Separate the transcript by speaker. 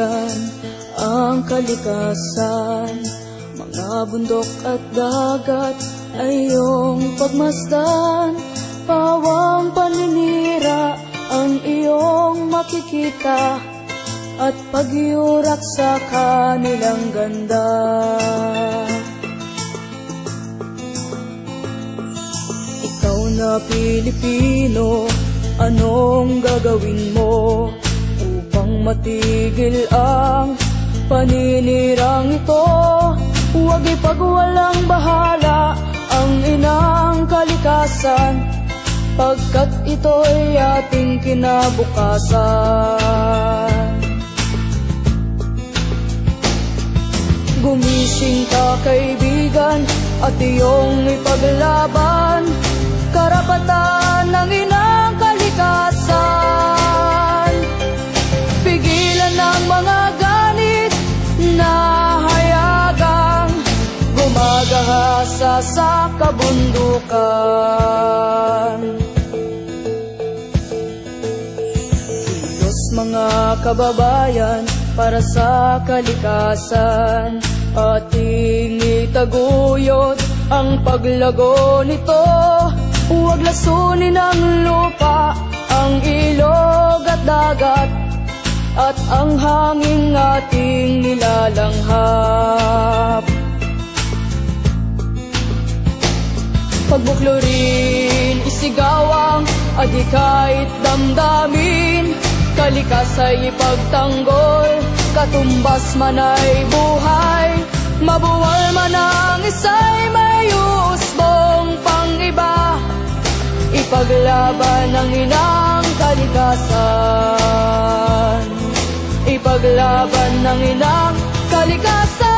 Speaker 1: kaibigan, ang kalikasan. Mga bundok at dagat ay iyong pagmasdan. Pawang paninira ang iyong makikita, at pagyurak sa kanilang ganda. Ikaw na Pilipino, anong gagawin mo upang matigil ang paninirang ito? Huwag ipagwalang bahala ang inang kalikasan, pagkat ito'y ating kinabukasan. Gumising ka kaibigan, at iyong ipaglaban karapatan ng inang kalikasan. Pigilan ang mga ganit na hayagang gumagahasa sa kabundukan. Kilos mga kababayan para sa kalikasan, ating itaguyod ang paglago nito. Huwag lasunin ang lupa, ang ilog at dagat, at ang hangin ating nilalanghap. Pagbuklurin, isigawang, adhikait damdamin, kalikasay ipagtanggol, katumbas man ay buhay, mabuwal man ang isa'y may usbong pang-iba. Ipaglaban ang inang kalikasan, ipaglaban ang inang kalikasan.